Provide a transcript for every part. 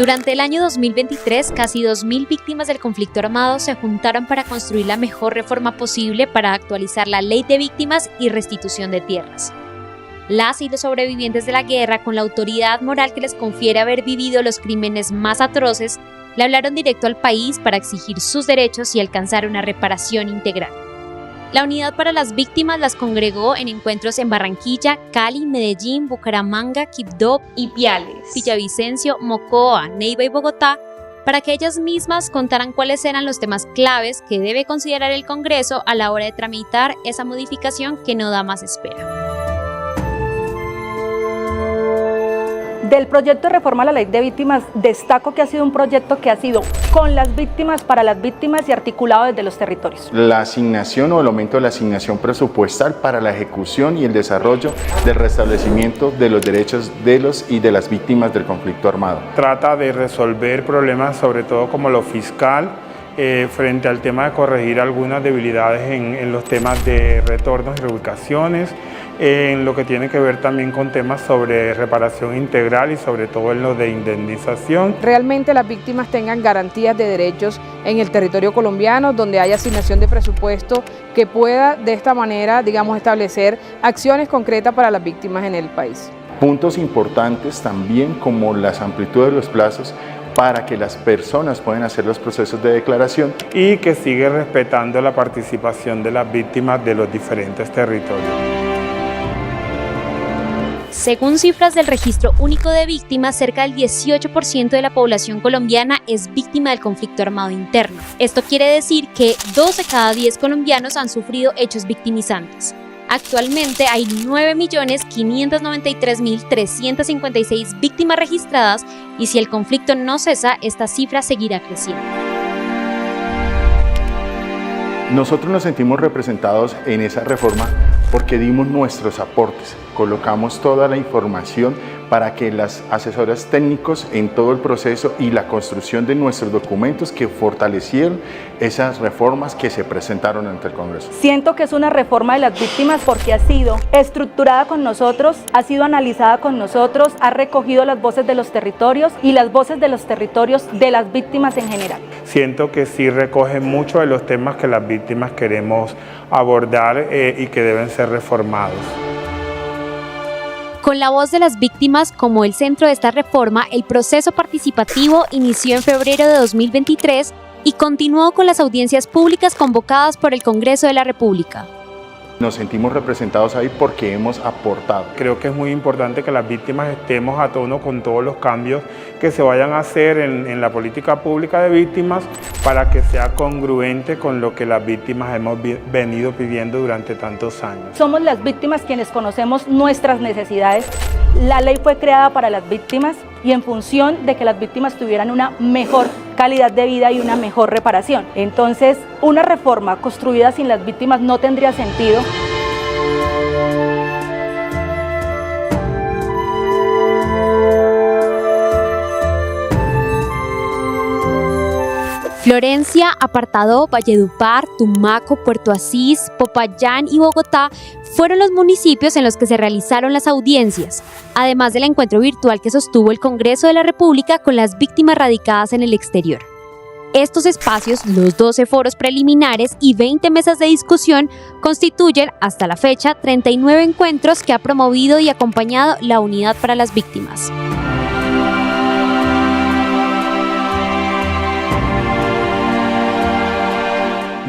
Durante el año 2023, casi 2.000 víctimas del conflicto armado se juntaron para construir la mejor reforma posible para actualizar la Ley de Víctimas y Restitución de Tierras. Las y los sobrevivientes de la guerra, con la autoridad moral que les confiere haber vivido los crímenes más atroces, le hablaron directo al país para exigir sus derechos y alcanzar una reparación integral. La Unidad para las Víctimas las congregó en encuentros en Barranquilla, Cali, Medellín, Bucaramanga, Quibdó, Ipiales, Villavicencio, Mocoa, Neiva y Bogotá, para que ellas mismas contaran cuáles eran los temas claves que debe considerar el Congreso a la hora de tramitar esa modificación que no da más espera. Del proyecto de reforma a la Ley de Víctimas, destaco que ha sido un proyecto que ha sido con las víctimas, para las víctimas y articulado desde los territorios. La asignación o el aumento de la asignación presupuestal para la ejecución y el desarrollo del restablecimiento de los derechos de los y de las víctimas del conflicto armado. Trata de resolver problemas, sobre todo como lo fiscal, frente al tema de corregir algunas debilidades en los temas de retornos y reubicaciones, en lo que tiene que ver también con temas sobre reparación integral y sobre todo en lo de indemnización. Realmente las víctimas tengan garantías de derechos en el territorio colombiano, donde haya asignación de presupuesto que pueda de esta manera, establecer acciones concretas para las víctimas en el país. Puntos importantes también como las amplitudes de los plazos para que las personas puedan hacer los procesos de declaración y que sigue respetando la participación de las víctimas de los diferentes territorios. Según cifras del Registro Único de Víctimas, cerca del 18% de la población colombiana es víctima del conflicto armado interno. Esto quiere decir que 2 de cada 10 colombianos han sufrido hechos victimizantes. Actualmente hay 9.593.356 víctimas registradas y si el conflicto no cesa, esta cifra seguirá creciendo. Nosotros nos sentimos representados en esa reforma porque dimos nuestros aportes, colocamos toda la información para que las asesoras técnicos en todo el proceso y la construcción de nuestros documentos que fortalecieron esas reformas que se presentaron ante el Congreso. Siento que es una reforma de las víctimas porque ha sido estructurada con nosotros, ha sido analizada con nosotros, ha recogido las voces de los territorios y las voces de los territorios de las víctimas en general. Siento que sí recoge mucho de los temas que las víctimas queremos abordar y que deben ser reformados. Con la voz de las víctimas como el centro de esta reforma, el proceso participativo inició en febrero de 2023 y continuó con las audiencias públicas convocadas por el Congreso de la República. Nos sentimos representados ahí porque hemos aportado. Creo que es muy importante que las víctimas estemos a tono con todos los cambios que se vayan a hacer en la política pública de víctimas para que sea congruente con lo que las víctimas hemos venido pidiendo durante tantos años. Somos las víctimas quienes conocemos nuestras necesidades. La ley fue creada para las víctimas y en función de que las víctimas tuvieran una mejor calidad de vida y una mejor reparación. Entonces, una reforma construida sin las víctimas no tendría sentido. Florencia, Apartadó, Valledupar, Tumaco, Puerto Asís, Popayán y Bogotá fueron los municipios en los que se realizaron las audiencias, además del encuentro virtual que sostuvo el Congreso de la República con las víctimas radicadas en el exterior. Estos espacios, los 12 foros preliminares y 20 mesas de discusión, constituyen, hasta la fecha, 39 encuentros que ha promovido y acompañado la Unidad para las Víctimas.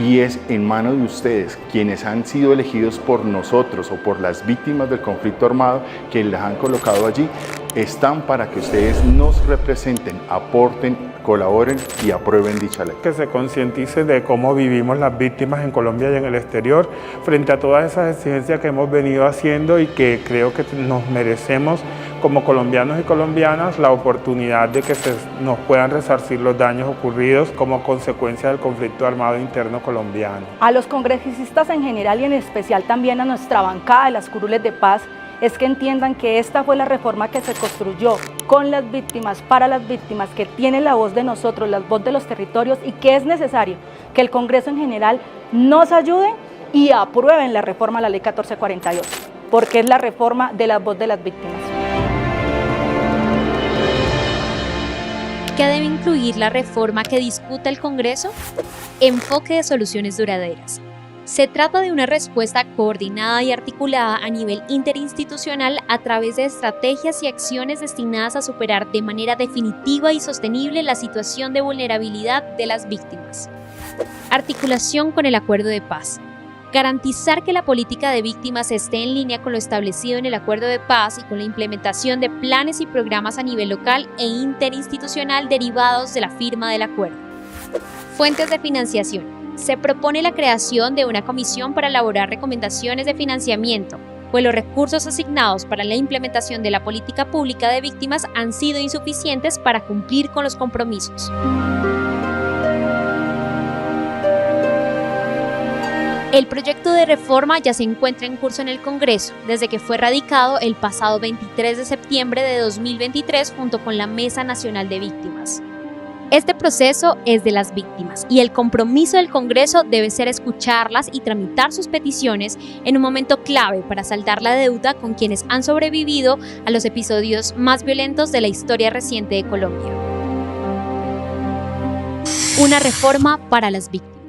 Y es en manos de ustedes, quienes han sido elegidos por nosotros o por las víctimas del conflicto armado que las han colocado allí, están para que ustedes nos representen, aporten, colaboren y aprueben dicha ley. Que se concientice de cómo vivimos las víctimas en Colombia y en el exterior frente a todas esas exigencias que hemos venido haciendo y que creo que nos merecemos como colombianos y colombianas la oportunidad de que nos puedan resarcir los daños ocurridos como consecuencia del conflicto armado interno colombiano. A los congresistas en general y en especial también a nuestra bancada de las curules de paz, es que entiendan que esta fue la reforma que se construyó con las víctimas, para las víctimas, que tienen la voz de nosotros, la voz de los territorios y que es necesario que el Congreso en general nos ayude y aprueben la reforma a la Ley 1448, porque es la reforma de la voz de las víctimas. ¿Qué debe incluir la reforma que discuta el Congreso? Enfoque de soluciones duraderas. Se trata de una respuesta coordinada y articulada a nivel interinstitucional a través de estrategias y acciones destinadas a superar de manera definitiva y sostenible la situación de vulnerabilidad de las víctimas. Articulación con el acuerdo de paz. Garantizar que la política de víctimas esté en línea con lo establecido en el acuerdo de paz y con la implementación de planes y programas a nivel local e interinstitucional derivados de la firma del acuerdo. Fuentes de financiación. Se propone la creación de una comisión para elaborar recomendaciones de financiamiento, pues los recursos asignados para la implementación de la política pública de víctimas han sido insuficientes para cumplir con los compromisos. El proyecto de reforma ya se encuentra en curso en el Congreso, desde que fue radicado el pasado 23 de septiembre de 2023 junto con la Mesa Nacional de Víctimas. Este proceso es de las víctimas y el compromiso del Congreso debe ser escucharlas y tramitar sus peticiones en un momento clave para saldar la deuda con quienes han sobrevivido a los episodios más violentos de la historia reciente de Colombia. Una reforma para las víctimas.